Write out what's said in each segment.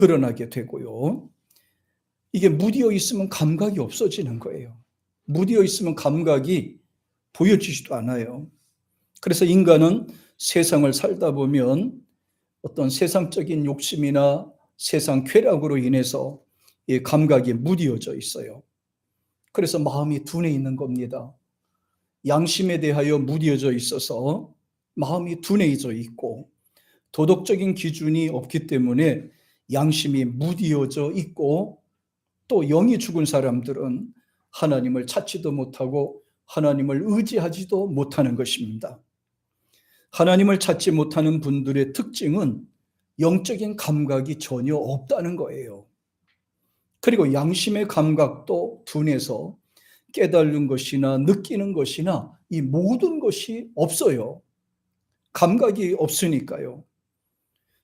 드러나게 되고요. 이게 무디어 있으면 감각이 없어지는 거예요. 무디어 있으면 감각이 보여지지도 않아요. 그래서 인간은 세상을 살다 보면 어떤 세상적인 욕심이나 세상 쾌락으로 인해서 이 감각이 무디어져 있어요. 그래서 마음이 둔해 있는 겁니다. 양심에 대하여 무디어져 있어서 마음이 둔해져 있고, 도덕적인 기준이 없기 때문에 양심이 무디어져 있고, 또 영이 죽은 사람들은 하나님을 찾지도 못하고 하나님을 의지하지도 못하는 것입니다. 하나님을 찾지 못하는 분들의 특징은 영적인 감각이 전혀 없다는 거예요. 그리고 양심의 감각도 둔해서 깨달는 것이나 느끼는 것이나 이 모든 것이 없어요. 감각이 없으니까요.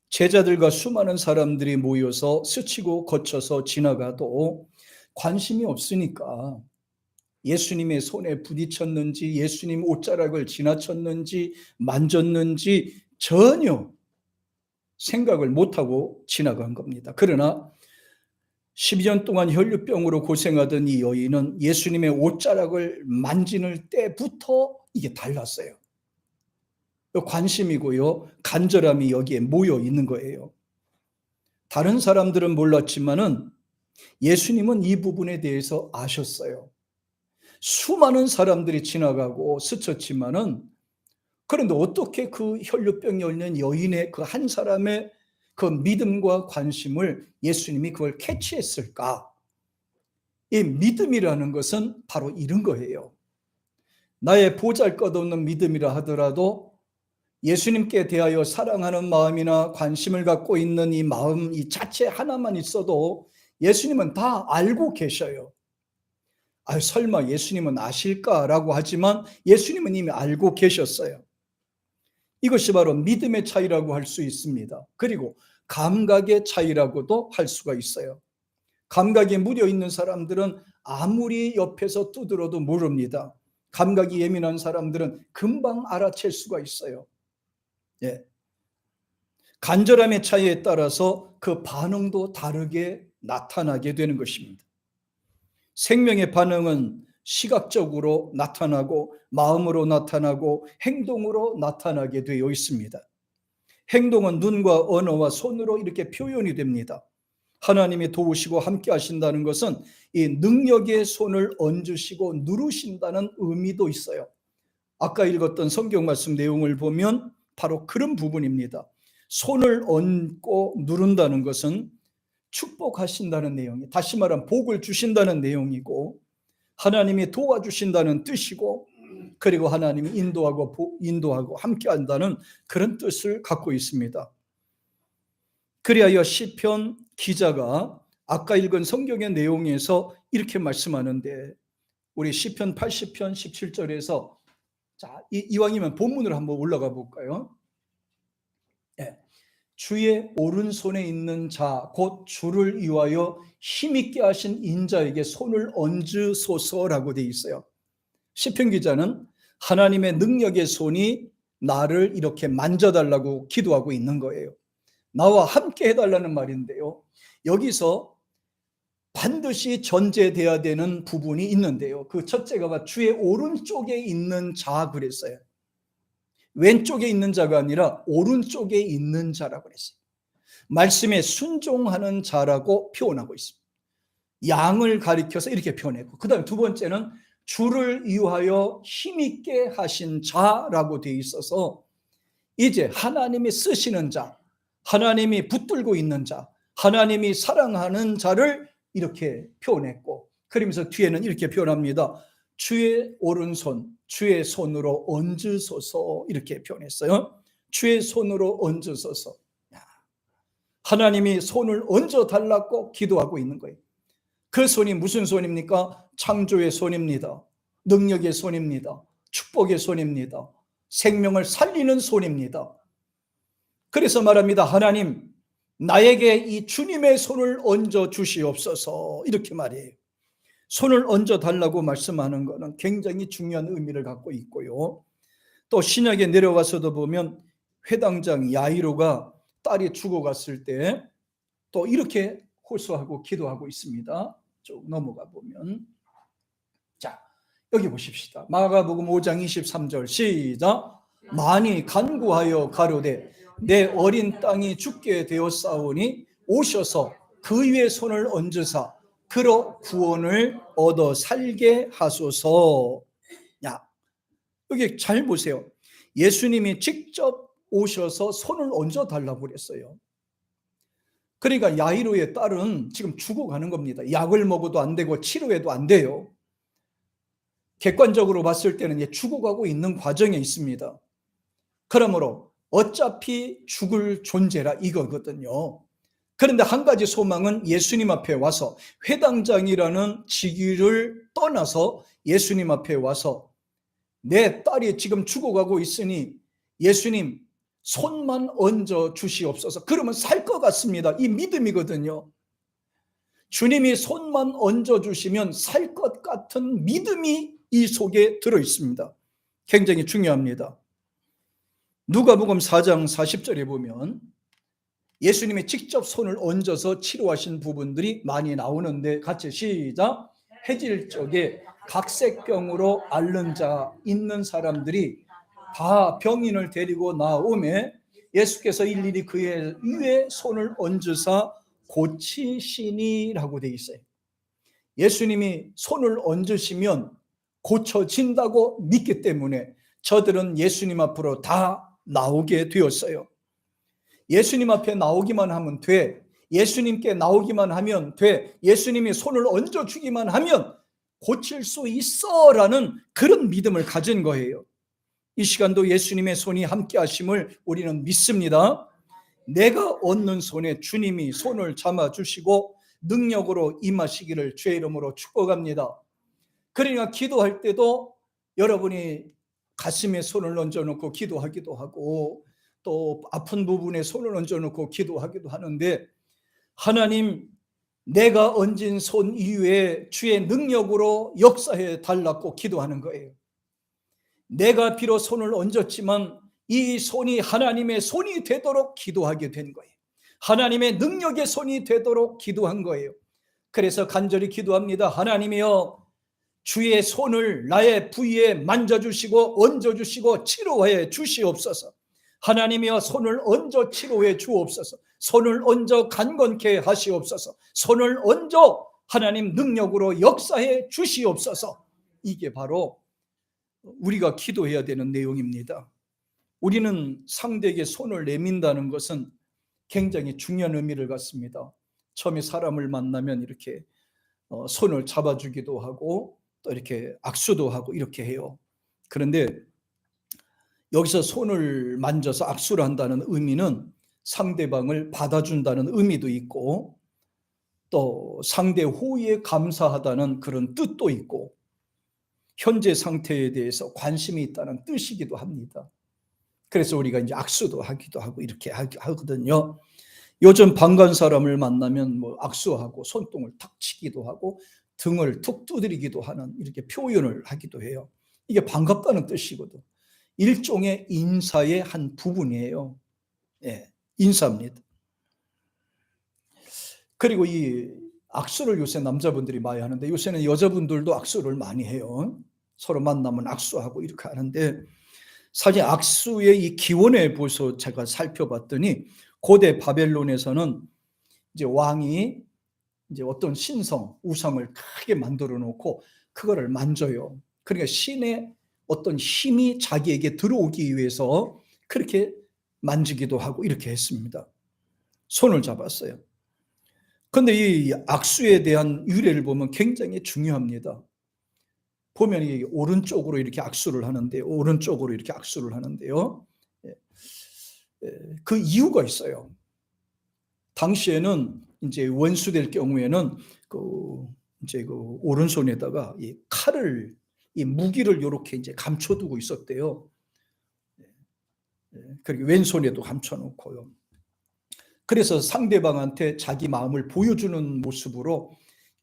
제자들과 수많은 사람들이 모여서 스치고 거쳐서 지나가도 관심이 없으니까 예수님의 손에 부딪혔는지, 예수님 옷자락을 지나쳤는지, 만졌는지 전혀 생각을 못하고 지나간 겁니다. 그러나 12년 동안 혈류병으로 고생하던 이 여인은 예수님의 옷자락을 만지는 때부터 이게 달랐어요. 관심이고요, 간절함이 여기에 모여 있는 거예요. 다른 사람들은 몰랐지만은 예수님은 이 부분에 대해서 아셨어요. 수많은 사람들이 지나가고 스쳤지만은, 그런데 어떻게 그 혈류병이 있는 여인의 그 한 사람의 그 믿음과 관심을 예수님이 그걸 캐치했을까? 이 믿음이라는 것은 바로 이런 거예요. 나의 보잘것없는 믿음이라 하더라도 예수님께 대하여 사랑하는 마음이나 관심을 갖고 있는 이 마음, 이 자체 하나만 있어도 예수님은 다 알고 계셔요. 설마 예수님은 아실까라고 하지만 예수님은 이미 알고 계셨어요. 이것이 바로 믿음의 차이라고 할 수 있습니다. 그리고 감각의 차이라고도 할 수가 있어요. 감각이 무뎌 있는 사람들은 아무리 옆에서 두드려도 모릅니다. 감각이 예민한 사람들은 금방 알아챌 수가 있어요. 예. 간절함의 차이에 따라서 그 반응도 다르게 나타나게 되는 것입니다. 생명의 반응은 시각적으로 나타나고 마음으로 나타나고 행동으로 나타나게 되어 있습니다. 행동은 눈과 언어와 손으로 이렇게 표현이 됩니다. 하나님이 도우시고 함께 하신다는 것은 이 능력의 손을 얹으시고 누르신다는 의미도 있어요. 아까 읽었던 성경 말씀 내용을 보면 바로 그런 부분입니다. 손을 얹고 누른다는 것은 축복하신다는 내용이, 다시 말하면 복을 주신다는 내용이고, 하나님이 도와주신다는 뜻이고, 그리고 하나님이 인도하고 함께 한다는 그런 뜻을 갖고 있습니다. 그리하여 시편 기자가 아까 읽은 성경의 내용에서 이렇게 말씀하는데, 우리 시편 80편 17절에서 자, 이왕이면 본문으로 한번 올라가 볼까요? 네. 주의 오른손에 있는 자, 곧 주를 위하여 힘있게 하신 인자에게 손을 얹으소서라고 되어 있어요. 시편 기자는 하나님의 능력의 손이 나를 이렇게 만져달라고 기도하고 있는 거예요. 나와 함께 해달라는 말인데요, 여기서 반드시 전제돼야 되는 부분이 있는데요, 그 첫째가 주의 오른쪽에 있는 자 그랬어요. 왼쪽에 있는 자가 아니라 오른쪽에 있는 자라고 그랬어요. 말씀에 순종하는 자라고 표현하고 있습니다. 양을 가리켜서 이렇게 표현했고, 그 다음에 두 번째는 주를 위하여 힘있게 하신 자라고 되어 있어서 이제 하나님이 쓰시는 자, 하나님이 붙들고 있는 자, 하나님이 사랑하는 자를 이렇게 표현했고, 그러면서 뒤에는 이렇게 표현합니다. 주의 오른손, 주의 손으로 얹으소서 이렇게 표현했어요. 주의 손으로 얹으소서. 하나님이 손을 얹어달라고 기도하고 있는 거예요. 그 손이 무슨 손입니까? 창조의 손입니다. 능력의 손입니다. 축복의 손입니다. 생명을 살리는 손입니다. 그래서 말합니다. 하나님, 나에게 이 주님의 손을 얹어 주시옵소서 이렇게 말해요. 손을 얹어 달라고 말씀하는 것은 굉장히 중요한 의미를 갖고 있고요. 또 신약에 내려와서도 보면 회당장 야이로가 딸이 죽어갔을 때 또 이렇게 호소하고 기도하고 있습니다. 쭉 넘어가 보면, 자, 여기 보십시다. 마가복음 5장 23절 시작. 많이 간구하여 가로되 내 어린 땅이 죽게 되었사오니 오셔서 그 위에 손을 얹으사 그로 구원을 얻어 살게 하소서. 야, 여기 잘 보세요. 예수님이 직접 오셔서 손을 얹어 달라고 그랬어요. 그러니까 야이로의 딸은 지금 죽어가는 겁니다. 약을 먹어도 안 되고 치료해도 안 돼요. 객관적으로 봤을 때는 죽어가고 있는 과정에 있습니다. 그러므로 어차피 죽을 존재라 이거거든요. 그런데 한 가지 소망은 예수님 앞에 와서, 회당장이라는 직위를 떠나서 예수님 앞에 와서 내 딸이 지금 죽어가고 있으니 예수님 손만 얹어 주시옵소서. 그러면 살 것 같습니다. 이 믿음이거든요. 주님이 손만 얹어 주시면 살 것 같은 믿음이 이 속에 들어 있습니다. 굉장히 중요합니다. 누가복음 4장 40절에 보면 예수님이 직접 손을 얹어서 치료하신 부분들이 많이 나오는데, 같이 시작. 해질 적에 각색병으로 앓는 자 있는 사람들이 다 병인을 데리고 나오매 예수께서 일일이 그의 위에 손을 얹으사 고치시니라고 돼 있어요. 예수님이 손을 얹으시면 고쳐진다고 믿기 때문에 저들은 예수님 앞으로 다 나오게 되었어요. 예수님 앞에 나오기만 하면 돼. 예수님께 나오기만 하면 돼. 예수님이 손을 얹어주기만 하면 고칠 수 있어 라는 그런 믿음을 가진 거예요. 이 시간도 예수님의 손이 함께 하심을 우리는 믿습니다. 내가 얹는 손에 주님이 손을 잡아주시고 능력으로 임하시기를 주의 이름으로 축복합니다. 그러니까 기도할 때도 여러분이 가슴에 손을 얹어놓고 기도하기도 하고 또 아픈 부분에 손을 얹어놓고 기도하기도 하는데, 하나님 내가 얹은 손 이외에 주의 능력으로 역사해 달라고 기도하는 거예요. 내가 비록 손을 얹었지만 이 손이 하나님의 손이 되도록 기도하게 된 거예요. 하나님의 능력의 손이 되도록 기도한 거예요. 그래서 간절히 기도합니다. 하나님이여, 주의 손을 나의 부위에 만져주시고 얹어주시고 치료해 주시옵소서. 하나님이여, 손을 얹어 치료해 주옵소서. 손을 얹어 강건케 하시옵소서. 손을 얹어 하나님 능력으로 역사해 주시옵소서. 이게 바로 우리가 기도해야 되는 내용입니다. 우리는 상대에게 손을 내민다는 것은 굉장히 중요한 의미를 갖습니다. 처음에 사람을 만나면 이렇게 손을 잡아주기도 하고 또 이렇게 악수도 하고 이렇게 해요. 그런데 여기서 손을 만져서 악수를 한다는 의미는 상대방을 받아준다는 의미도 있고 또 상대 호의에 감사하다는 그런 뜻도 있고 현재 상태에 대해서 관심이 있다는 뜻이기도 합니다. 그래서 우리가 이제 악수도 하기도 하고 이렇게 하거든요. 요즘 반가운 사람을 만나면 뭐 악수하고 손등을 탁 치기도 하고 등을 툭 두드리기도 하는 이렇게 표현을 하기도 해요. 이게 반갑다는 뜻이거든. 일종의 인사의 한 부분이에요. 예, 인사입니다. 그리고 이 악수를 요새 남자분들이 많이 하는데 요새는 여자분들도 악수를 많이 해요. 서로 만나면 악수하고 이렇게 하는데 사실 악수의 이 기원에 보서 제가 살펴봤더니 고대 바벨론에서는 이제 왕이 이제 어떤 신성, 우상을 크게 만들어 놓고 그거를 만져요. 그러니까 신의 어떤 힘이 자기에게 들어오기 위해서 그렇게 만지기도 하고 이렇게 했습니다. 손을 잡았어요. 그런데 이 악수에 대한 유래를 보면 굉장히 중요합니다. 보면 이 오른쪽으로 이렇게 악수를 하는데 오른쪽으로 이렇게 악수를 하는데요. 그 이유가 있어요. 당시에는 이제 원수될 경우에는 이제 그 오른손에다가 이 칼을, 이 무기를 이렇게 이제 감춰두고 있었대요. 그리고 왼손에도 감춰놓고요. 그래서 상대방한테 자기 마음을 보여주는 모습으로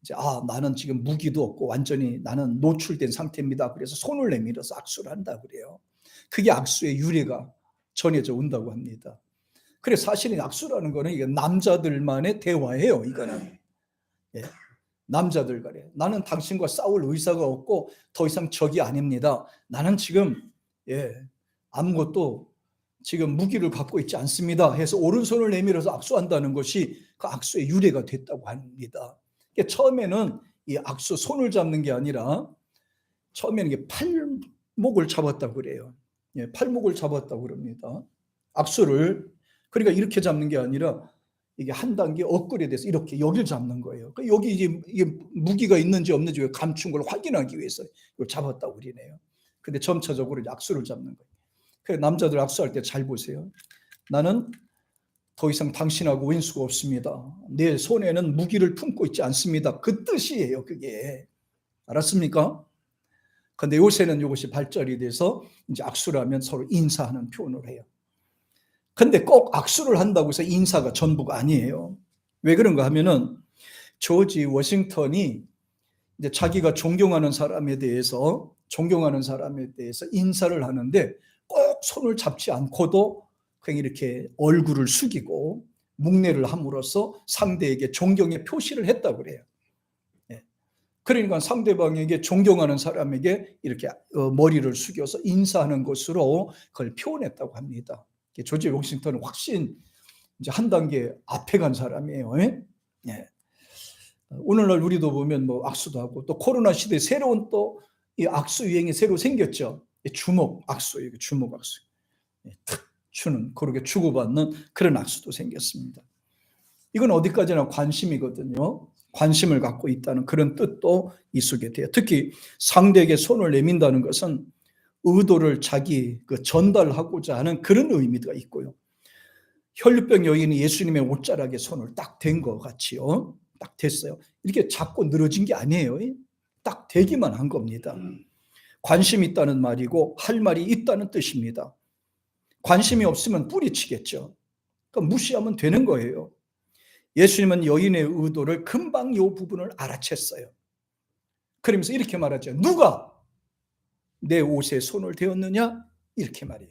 이제 나는 지금 무기도 없고 완전히 나는 노출된 상태입니다. 그래서 손을 내밀어서 악수를 한다 그래요. 그게 악수의 유래가 전해져 온다고 합니다. 그래 사실은 악수라는 거는 이게 남자들만의 대화예요. 이거는 예, 남자들 간에 나는 당신과 싸울 의사가 없고 더 이상 적이 아닙니다. 나는 지금 아무것도 지금 무기를 갖고 있지 않습니다. 해서 오른손을 내밀어서 악수한다는 것이 그 악수의 유래가 됐다고 합니다. 그러니까 처음에는 이 악수 손을 잡는 게 아니라 처음에는 이게 팔목을 잡았다고 그래요. 팔목을 잡았다고 그럽니다. 악수를 그러니까 이렇게 잡는 게 아니라 이게 한 단계 업그레이드 돼서 이렇게 여기를 잡는 거예요. 그러니까 여기 이게 무기가 있는지 없는지 감춘 걸 확인하기 위해서 이걸 잡았다고 그러네요. 근데 점차적으로 악수를 잡는 거예요. 그래서 남자들 악수할 때 잘 보세요. 나는 더 이상 당신하고 왼수가 없습니다. 내 손에는 무기를 품고 있지 않습니다. 그 뜻이에요. 그게 알았습니까? 근데 요새는 이것이 발달이 돼서 이제 악수를 하면 서로 인사하는 표현을 해요. 근데 꼭 악수를 한다고 해서 인사가 전부가 아니에요. 왜 그런가 하면은 조지 워싱턴이 이제 자기가 존경하는 사람에 대해서 인사를 하는데 꼭 손을 잡지 않고도 그냥 이렇게 얼굴을 숙이고 묵례를 함으로써 상대에게 존경의 표시를 했다고 그래요. 그러니까 상대방에게 존경하는 사람에게 이렇게 머리를 숙여서 인사하는 것으로 그걸 표현했다고 합니다. 조지 워싱턴은 확신 이제 한 단계 앞에 간 사람이에요. 예. 오늘날 우리도 보면 뭐 악수도 하고 또 코로나 시대에 새로운 또 이 악수 유행이 새로 생겼죠. 주먹 악수, 주먹 악수. 탁 주는 그렇게 주고받는 그런 악수도 생겼습니다. 이건 어디까지나 관심이거든요. 관심을 갖고 있다는 그런 뜻도 있게 돼요. 특히 상대에게 손을 내민다는 것은 의도를 자기 전달하고자 하는 그런 의미가 있고요. 혈류병 여인이 예수님의 옷자락에 손을 딱 댄 것 같이요. 딱 됐어요. 이렇게 잡고 늘어진 게 아니에요. 딱 대기만 한 겁니다. 관심이 있다는 말이고 할 말이 있다는 뜻입니다. 관심이 없으면 뿌리치겠죠. 그러니까 무시하면 되는 거예요. 예수님은 여인의 의도를 금방 이 부분을 알아챘어요. 그러면서 이렇게 말하죠. 누가 내 옷에 손을 대었느냐? 이렇게 말해요.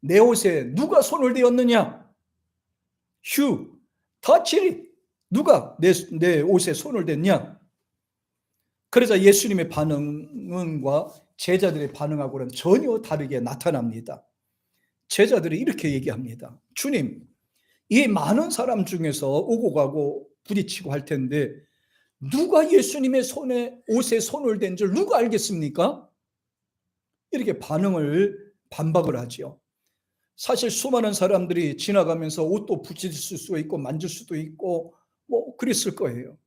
내 옷에 누가 손을 대었느냐? Who touched it? 누가 내 옷에 손을 댔냐? 그러자 예수님의 반응과 제자들의 반응하고는 전혀 다르게 나타납니다. 제자들이 이렇게 얘기합니다. 주님, 이 많은 사람 중에서 오고 가고 부딪히고 할 텐데 누가 예수님의 옷에 손을 댄 줄 누가 알겠습니까? 이렇게 반박을 하죠. 사실 수많은 사람들이 지나가면서 옷도 부딪힐 수도 있고 만질 수도 있고 뭐 그랬을 거예요.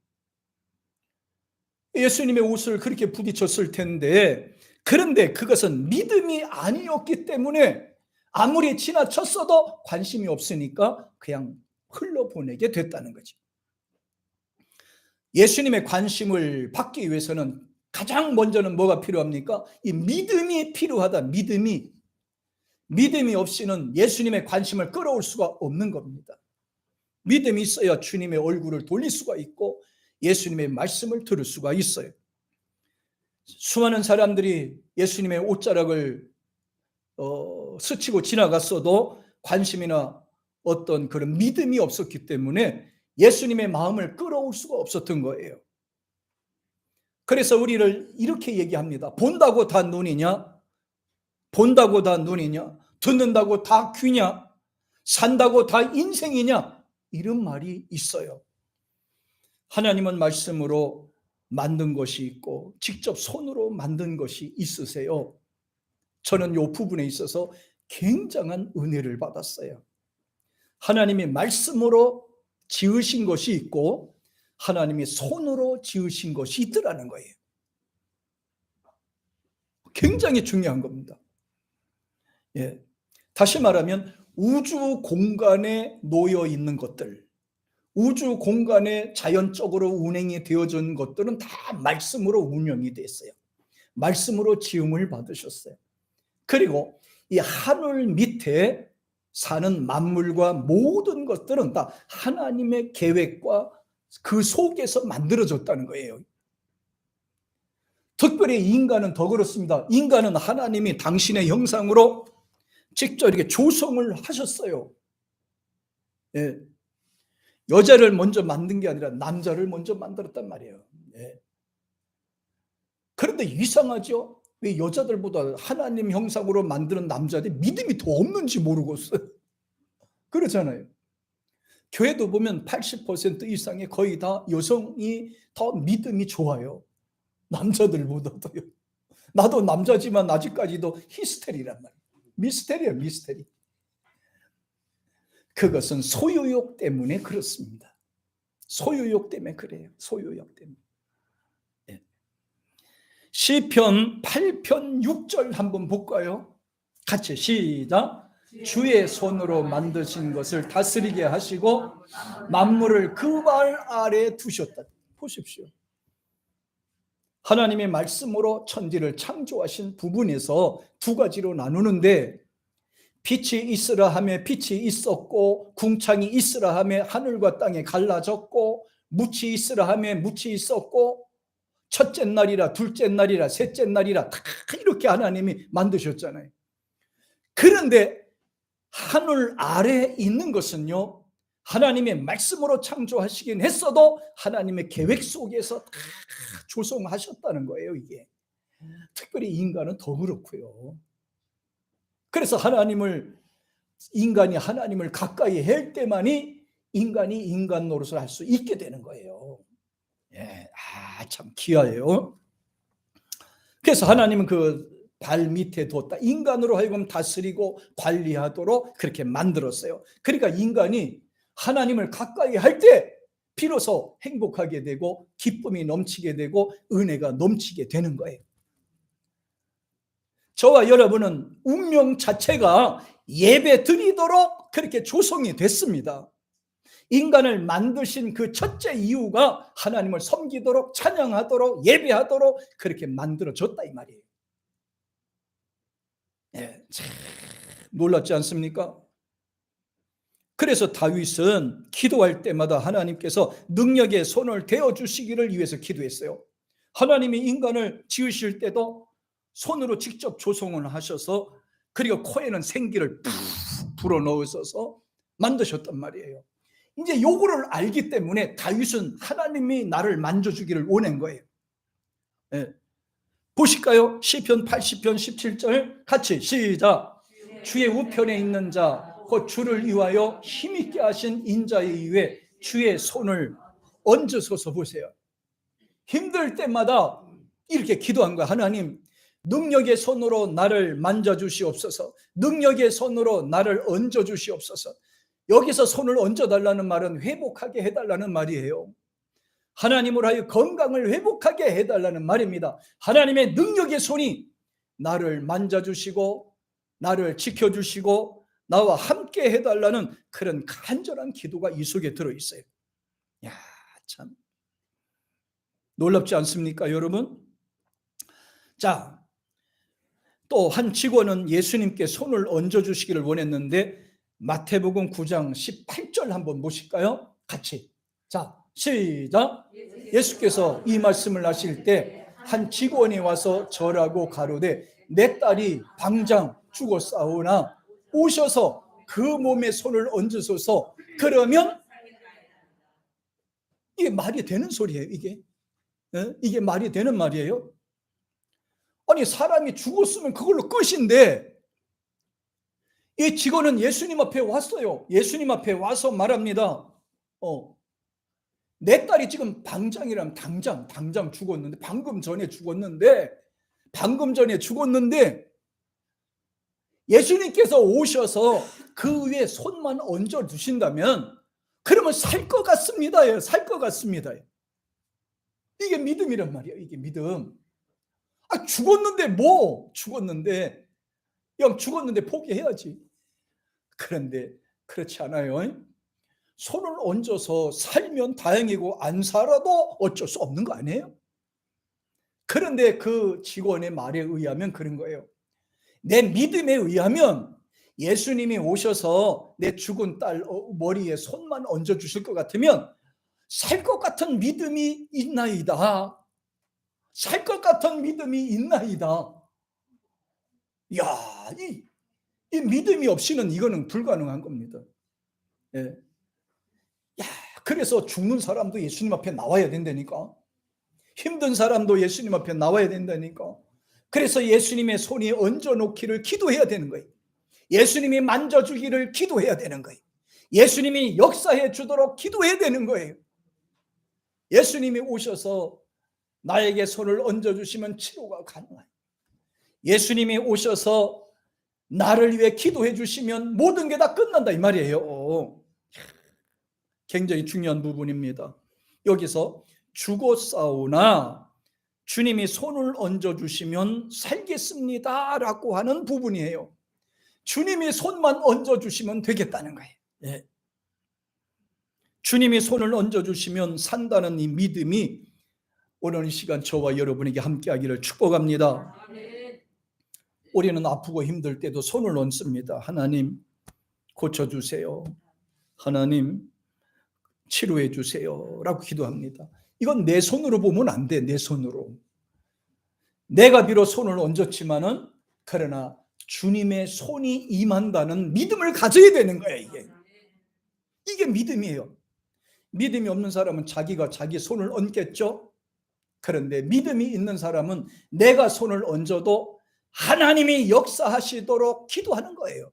예수님의 옷을 그렇게 부딪혔을 텐데 그런데 그것은 믿음이 아니었기 때문에 아무리 지나쳤어도 관심이 없으니까 그냥 흘러보내게 됐다는 거지. 예수님의 관심을 받기 위해서는 가장 먼저는 뭐가 필요합니까? 이 믿음이 필요하다. 믿음이 없이는 예수님의 관심을 끌어올 수가 없는 겁니다. 믿음이 있어야 주님의 얼굴을 돌릴 수가 있고 예수님의 말씀을 들을 수가 있어요. 수많은 사람들이 예수님의 옷자락을 스치고 지나갔어도 관심이나 어떤 그런 믿음이 없었기 때문에 예수님의 마음을 끌어올 수가 없었던 거예요. 그래서 우리를 이렇게 얘기합니다. 본다고 다 눈이냐? 본다고 다 눈이냐? 듣는다고 다 귀냐? 산다고 다 인생이냐? 이런 말이 있어요. 하나님은 말씀으로 만든 것이 있고 직접 손으로 만든 것이 있으세요. 저는 이 부분에 있어서 굉장한 은혜를 받았어요. 하나님이 말씀으로 지으신 것이 있고 하나님이 손으로 지으신 것이 있더라는 거예요. 굉장히 중요한 겁니다. 예. 다시 말하면 우주 공간에 놓여 있는 것들, 우주 공간에 자연적으로 운행이 되어진 것들은 다 말씀으로 운영이 됐어요. 말씀으로 지음을 받으셨어요. 그리고 이 하늘 밑에 사는 만물과 모든 것들은 다 하나님의 계획과 그 속에서 만들어졌다는 거예요. 특별히 인간은 더 그렇습니다. 인간은 하나님이 당신의 형상으로 직접 이렇게 조성을 하셨어요. 예. 여자를 먼저 만든 게 아니라 남자를 먼저 만들었단 말이에요. 예. 그런데 이상하죠? 왜 여자들보다 하나님 형상으로 만드는 남자들이 믿음이 더 없는지 모르겠어요. 그렇잖아요. 교회도 보면 80% 이상의 거의 다 여성이 더 믿음이 좋아요. 남자들보다도요. 나도 남자지만 아직까지도 히스테리란 말이에요. 미스테리야, 미스테리. 그것은 소유욕 때문에 그렇습니다. 소유욕 때문에 그래요. 소유욕 때문에. 예. 시편 8편 6절 한번 볼까요? 같이 시작. 주의 손으로 만드신 것을 다스리게 하시고 만물을 그 발 아래 두셨다. 보십시오. 하나님의 말씀으로 천지를 창조하신 부분에서 두 가지로 나누는데, 빛이 있으라 하며 빛이 있었고, 궁창이 있으라 하며 하늘과 땅이 갈라졌고, 묻이 있으라 하며 묻이 있었고, 첫째 날이라 둘째 날이라 셋째 날이라 다 이렇게 하나님이 만드셨잖아요. 그런데 하늘 아래에 있는 것은요, 하나님의 말씀으로 창조하시긴 했어도 하나님의 계획 속에서 다 조성하셨다는 거예요. 이게 특별히 인간은 더 그렇고요. 그래서 인간이 하나님을 가까이 할 때만이 인간이 인간 노릇을 할 수 있게 되는 거예요. 예, 참 귀하예요. 그래서 하나님은 그 발 밑에 뒀다. 인간으로 하여금 다스리고 관리하도록 그렇게 만들었어요. 그러니까 인간이 하나님을 가까이 할 때 비로소 행복하게 되고 기쁨이 넘치게 되고 은혜가 넘치게 되는 거예요. 저와 여러분은 운명 자체가 예배 드리도록 그렇게 조성이 됐습니다. 인간을 만드신 그 첫째 이유가 하나님을 섬기도록, 찬양하도록, 예배하도록 그렇게 만들어졌다 이 말이에요. 예, 참 놀랍지 않습니까? 그래서 다윗은 기도할 때마다 하나님께서 능력의 손을 대어주시기를 위해서 기도했어요. 하나님이 인간을 지으실 때도 손으로 직접 조성을 하셔서, 그리고 코에는 생기를 푹 불어넣으셔서 만드셨단 말이에요. 이제 요거를 알기 때문에 다윗은 하나님이 나를 만져주기를 원한 거예요. 예. 보실까요? 시편 80편 17절 같이 시작. 주의 우편에 있는 자 곧 주를 위하여 힘있게 하신 인자에 의해 주의 손을 얹으소서. 보세요. 힘들 때마다 이렇게 기도한 거야. 하나님, 능력의 손으로 나를 만져주시옵소서. 능력의 손으로 나를 얹어주시옵소서. 여기서 손을 얹어달라는 말은 회복하게 해달라는 말이에요. 하나님을 하여 건강을 회복하게 해달라는 말입니다. 하나님의 능력의 손이 나를 만져주시고 나를 지켜주시고 나와 함께 해달라는 그런 간절한 기도가 이 속에 들어있어요. 야, 참 놀랍지 않습니까, 여러분? 자, 또 한 직원은 예수님께 손을 얹어주시기를 원했는데 마태복음 9장 18절 한번 보실까요? 같이. 자, 시작. 예수께서 이 말씀을 하실 때 한 직원이 와서 절하고 가로되 내 딸이 당장 죽었사오나 오셔서 그 몸에 손을 얹으소서. 그러면 이게 말이 되는 소리예요. 이게 말이 되는 말이에요. 아니, 사람이 죽었으면 그걸로 끝인데 이 직원은 예수님 앞에 왔어요. 예수님 앞에 와서 말합니다. 내 딸이 지금 당장 죽었는데, 방금 전에 죽었는데 예수님께서 오셔서 그 위에 손만 얹어 두신다면 그러면 살 것 같습니다. 살 것 같습니다. 이게 믿음이란 말이에요. 이게 믿음. 죽었는데 죽었는데 포기해야지. 그런데 그렇지 않아요. 손을 얹어서 살면 다행이고 안 살아도 어쩔 수 없는 거 아니에요? 그런데 그 직원의 말에 의하면 그런 거예요. 내 믿음에 의하면 예수님이 오셔서 내 죽은 딸 머리에 손만 얹어주실 것 같으면 살 것 같은 믿음이 있나이다. 살 것 같은 믿음이 있나이다. 야, 이 믿음이 없이는 이거는 불가능한 겁니다. 예. 그래서 죽는 사람도 예수님 앞에 나와야 된다니까. 힘든 사람도 예수님 앞에 나와야 된다니까. 그래서 예수님의 손이 얹어놓기를 기도해야 되는 거예요. 예수님이 만져주기를 기도해야 되는 거예요. 예수님이 역사해 주도록 기도해야 되는 거예요. 예수님이 오셔서 나에게 손을 얹어주시면 치료가 가능해요. 예수님이 오셔서 나를 위해 기도해 주시면 모든 게 다 끝난다 이 말이에요. 굉장히 중요한 부분입니다. 여기서 죽었사오나 주님이 손을 얹어주시면 살겠습니다 라고 하는 부분이에요. 주님이 손만 얹어주시면 되겠다는 거예요. 예. 주님이 손을 얹어주시면 산다는 이 믿음이 오늘 이 시간 저와 여러분에게 함께하기를 축복합니다. 우리는 아프고 힘들 때도 손을 얹습니다. 하나님 고쳐주세요. 하나님 치료해 주세요 라고 기도합니다. 이건 내 손으로 보면 안 돼. 내 손으로. 내가 비록 손을 얹었지만은 그러나 주님의 손이 임한다는 믿음을 가져야 되는 거야. 이게 믿음이에요. 믿음이 없는 사람은 자기가 자기 손을 얹겠죠. 그런데 믿음이 있는 사람은 내가 손을 얹어도 하나님이 역사하시도록 기도하는 거예요.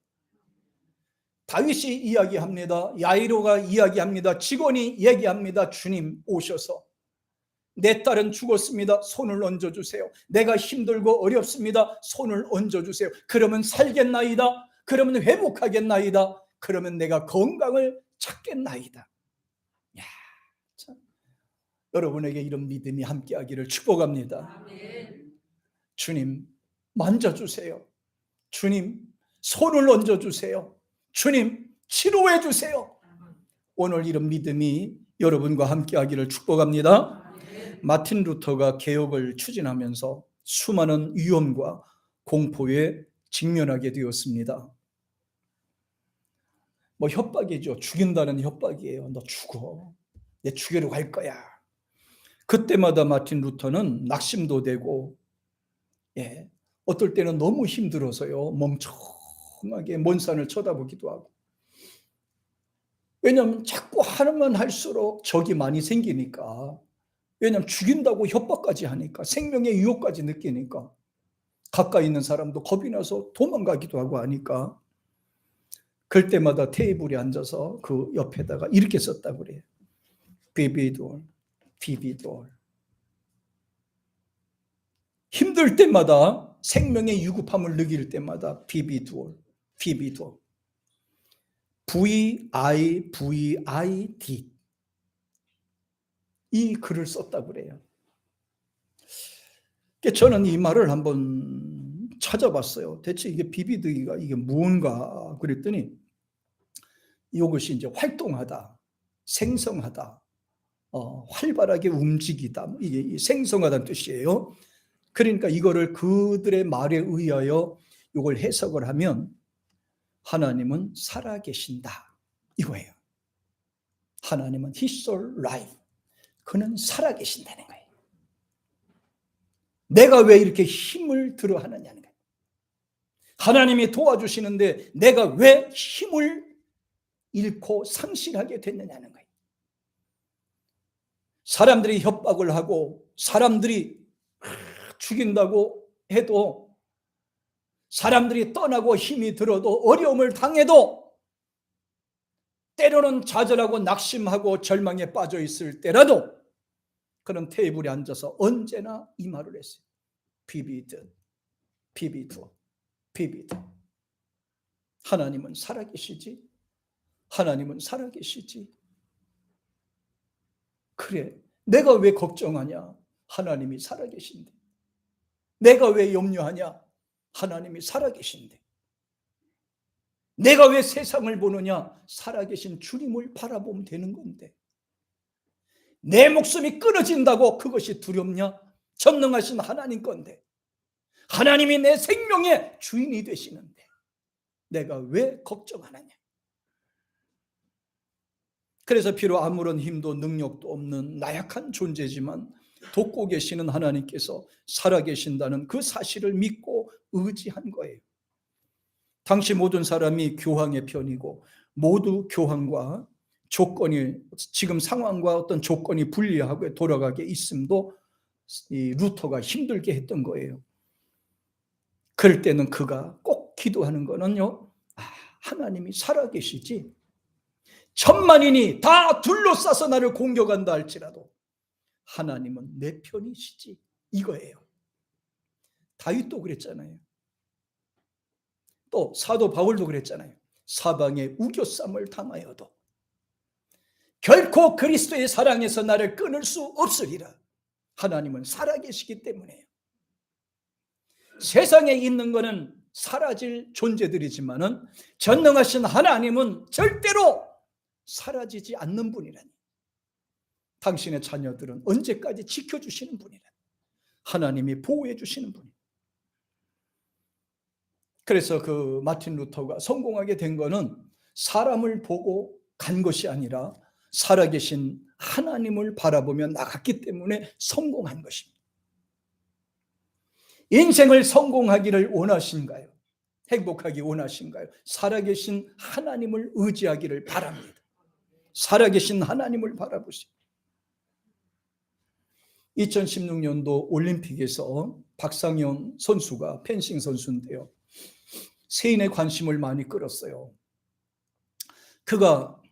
다윗이 이야기합니다. 야이로가 이야기합니다. 직원이 얘기합니다. 주님 오셔서 내 딸은 죽었습니다. 손을 얹어주세요. 내가 힘들고 어렵습니다. 손을 얹어주세요. 그러면 살겠나이다. 그러면 회복하겠나이다. 그러면 내가 건강을 찾겠나이다. 야, 참. 여러분에게 이런 믿음이 함께하기를 축복합니다. 아멘. 주님 만져주세요. 주님 손을 얹어주세요. 주님 치료해 주세요. 오늘 이런 믿음이 여러분과 함께하기를 축복합니다. 마틴 루터가 개혁을 추진하면서 수많은 위험과 공포에 직면하게 되었습니다. 뭐 협박이죠. 죽인다는 협박이에요. 너 죽어. 내 죽여러 갈 거야. 그때마다 마틴 루터는 낙심도 되고, 어떨 때는 너무 힘들어서요. 멍청하게 먼 산을 쳐다보기도 하고. 왜냐하면 자꾸 하면 할수록 적이 많이 생기니까. 왜냐하면 죽인다고 협박까지 하니까, 생명의 유혹까지 느끼니까, 가까이 있는 사람도 겁이 나서 도망가기도 하고 하니까, 그럴 때마다 테이블에 앉아서 그 옆에다가 이렇게 썼다고 그래요. 비비돌, 비비돌. 힘들 때마다, 생명의 유급함을 느낄 때마다 비비돌, 비비돌. V-I-V-I-D. 이 글을 썼다고 그래요. 저는 이 말을 한번 찾아봤어요. 대체 이게 비비드기가 이게 무언가 그랬더니 이것이 이제 활동하다, 생성하다, 활발하게 움직이다, 이게 생성하다는 뜻이에요. 그러니까 이거를 그들의 말에 의하여 이걸 해석을 하면 하나님은 살아계신다 이거예요. 하나님은 He's alive. 그는 살아계신다는 거예요. 내가 왜 이렇게 힘을 들어 하느냐는 거예요. 하나님이 도와주시는데 내가 왜 힘을 잃고 상실하게 됐느냐는 거예요. 사람들이 협박을 하고 사람들이 죽인다고 해도, 사람들이 떠나고 힘이 들어도, 어려움을 당해도, 때로는 좌절하고 낙심하고 절망에 빠져 있을 때라도 그는 테이블에 앉아서 언제나 이 말을 했어요. 비비드, 비비드, 비비드. 하나님은 살아계시지. 하나님은 살아계시지. 그래, 내가 왜 걱정하냐? 하나님이 살아계신데. 내가 왜 염려하냐? 하나님이 살아계신데. 내가 왜 세상을 보느냐? 살아계신 주님을 바라보면 되는 건데. 내 목숨이 끊어진다고 그것이 두렵냐? 전능하신 하나님 건데. 하나님이 내 생명의 주인이 되시는데 내가 왜 걱정하느냐? 그래서 비록 아무런 힘도 능력도 없는 나약한 존재지만 돕고 계시는 하나님께서 살아계신다는 그 사실을 믿고 의지한 거예요. 당시 모든 사람이 교황의 편이고 모두 교황과 조건이 지금 상황과 어떤 조건이 불리하게 돌아가게 있음도 이 루터가 힘들게 했던 거예요. 그럴 때는 그가 꼭 기도하는 거는요, 하나님이 살아계시지 천만인이 다 둘러싸서 나를 공격한다 할지라도 하나님은 내 편이시지, 이거예요. 다윗도 그랬잖아요. 또 사도 바울도 그랬잖아요. 사방에 우겨쌈을 당하여도 결코 그리스도의 사랑에서 나를 끊을 수 없으리라. 하나님은 살아계시기 때문에요. 세상에 있는 것은 사라질 존재들이지만은 전능하신 하나님은 절대로 사라지지 않는 분이라니. 당신의 자녀들은 언제까지 지켜주시는 분이라니. 하나님이 보호해 주시는 분이에요. 그래서 그 마틴 루터가 성공하게 된 거는 사람을 보고 간 것이 아니라 살아계신 하나님을 바라보며 나갔기 때문에 성공한 것입니다. 인생을 성공하기를 원하신가요? 행복하기 원하신가요? 살아계신 하나님을 의지하기를 바랍니다. 살아계신 하나님을 바라보시고 2016년도 올림픽에서 박상현 선수가 펜싱 선수인데요. 세인의 관심을 많이 끌었어요. 그가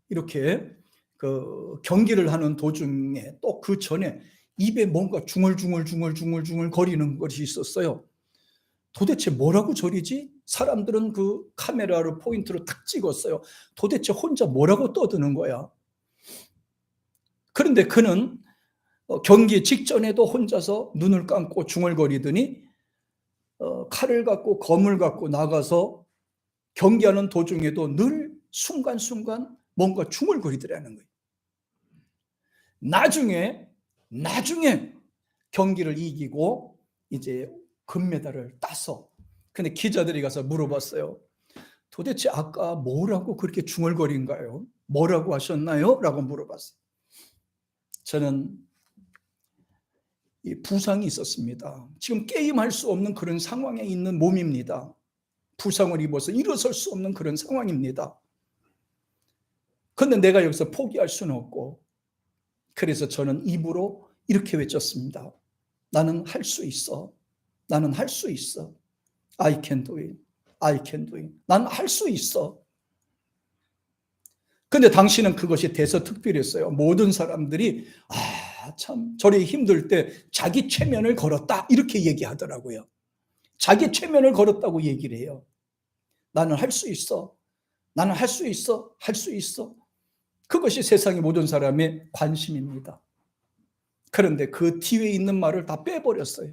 이렇게 그 경기를 하는 도중에 또 그 전에 입에 뭔가 중얼중얼 거리는 것이 있었어요. 도대체 뭐라고 저리지? 사람들은 그 카메라로 포인트로 탁 찍었어요. 도대체 혼자 뭐라고 떠드는 거야? 그런데 그는 경기 직전에도 혼자서 눈을 감고 중얼거리더니 칼을 갖고 검을 갖고 나가서 경기하는 도중에도 늘 순간순간 뭔가 중얼거리더라는 거예요. 나중에 경기를 이기고 이제 금메달을 따서, 근데 기자들이 가서 물어봤어요. 도대체 아까 뭐라고 그렇게 중얼거린가요? 뭐라고 하셨나요? 라고 물어봤어요. 저는 이 부상이 있었습니다. 지금 게임할 수 없는 그런 상황에 있는 몸입니다. 부상을 입어서 일어설 수 없는 그런 상황입니다. 그런데 내가 여기서 포기할 수는 없고, 그래서 저는 입으로 이렇게 외쳤습니다. 나는 할 수 있어. 나는 할 수 있어. I can do it. I can do it. 나는 할 수 있어. 근데 당시는 그것이 대서특필했어요. 모든 사람들이 참 저리 힘들 때 자기 최면을 걸었다 이렇게 얘기하더라고요. 자기 최면을 걸었다고 얘기를 해요. 나는 할 수 있어. 나는 할 수 있어. 할 수 있어. 그것이 세상의 모든 사람의 관심입니다. 그런데 그 뒤에 있는 말을 다 빼버렸어요.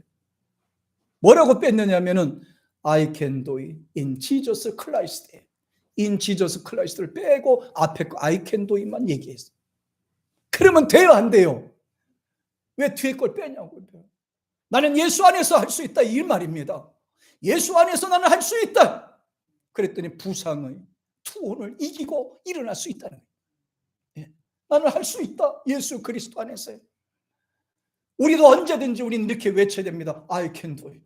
뭐라고 뺐느냐면은 I can do it in Jesus Christ. in Jesus Christ를 빼고 앞에 거 I can do it만 얘기했어요. 그러면 돼요, 안 돼요? 왜 뒤에 걸 빼냐고요. 나는 예수 안에서 할 수 있다 이 말입니다. 예수 안에서 나는 할 수 있다. 그랬더니 부상의 투혼을 이기고 일어날 수 있다는 거예요. 나는 할 수 있다. 예수 그리스도 안에서요. 우리도 언제든지 우리는 이렇게 외쳐야 됩니다. I can do it.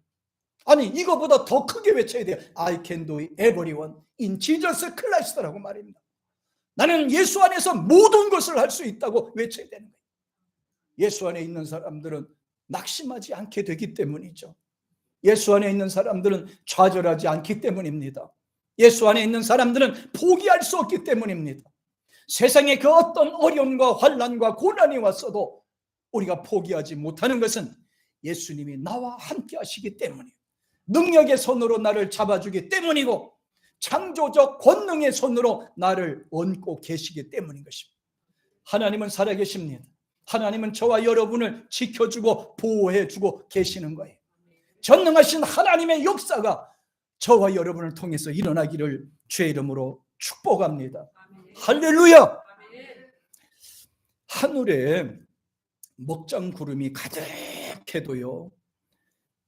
아니 이거보다 더 크게 외쳐야 돼요. I can do it everyone in Jesus Christ라고 말입니다. 나는 예수 안에서 모든 것을 할 수 있다고 외쳐야 되는 거예요. 예수 안에 있는 사람들은 낙심하지 않게 되기 때문이죠. 예수 안에 있는 사람들은 좌절하지 않기 때문입니다. 예수 안에 있는 사람들은 포기할 수 없기 때문입니다. 세상에 그 어떤 어려움과 환난과 고난이 왔어도 우리가 포기하지 못하는 것은 예수님이 나와 함께 하시기 때문이에요. 능력의 손으로 나를 잡아주기 때문이고 창조적 권능의 손으로 나를 얹고 계시기 때문인 것입니다. 하나님은 살아계십니다. 하나님은 저와 여러분을 지켜주고 보호해주고 계시는 거예요. 전능하신 하나님의 역사가 저와 여러분을 통해서 일어나기를 주의 이름으로 축복합니다. 할렐루야. 하늘에 먹장 구름이 가득해도요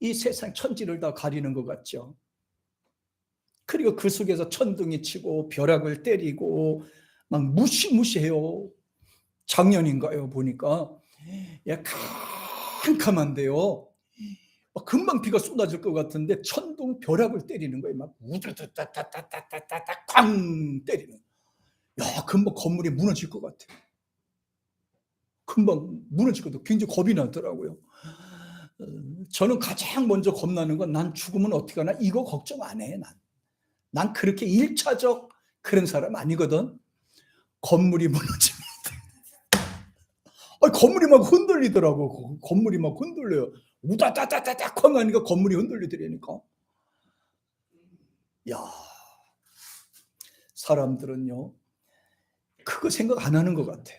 이 세상 천지를 다 가리는 것 같죠. 그리고 그 속에서 천둥이 치고 벼락을 때리고 막 무시무시해요. 작년인가요 보니까 캄캄한데요 금방 비가 쏟아질 것 같은데 천둥 벼락을 때리는 거예요. 막 우드드다다다다다다 꽝 때리는. 야, 금방 건물이 무너질 것 같아. 금방 무너질 것도 굉장히 겁이 나더라고요. 저는 가장 먼저 겁나는 건 난 죽으면 어떻게 하나 이거 걱정 안 해. 난 그렇게 1차적 그런 사람 아니거든. 건물이 무너지면 건물이 막 흔들리더라고. 건물이 막 흔들려요. 우다다다다닥 하니까 건물이 흔들리더라니까. 야, 사람들은요 그거 생각 안 하는 것 같아.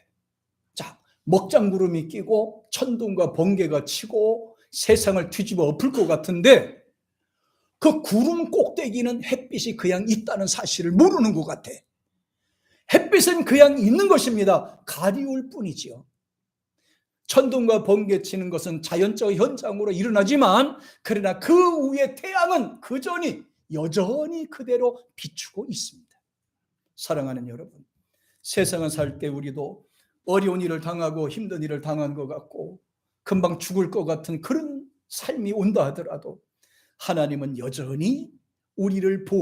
자, 먹장구름이 끼고 천둥과 번개가 치고 세상을 뒤집어 엎을 것 같은데 그 구름 꼭대기는 햇빛이 그냥 있다는 사실을 모르는 것 같아. 햇빛은 그냥 있는 것입니다. 가리울 뿐이지요. 천둥과 번개 치는 것은 자연적 현상으로 일어나지만 그러나 그 위에 태양은 여전히 그대로 비추고 있습니다. 사랑하는 여러분, 세상을 살 때 우리도 어려운 일을 당하고 힘든 일을 당한 것 같고 금방 죽을 것 같은 그런 삶이 온다 하더라도 하나님은 여전히 우리를 보호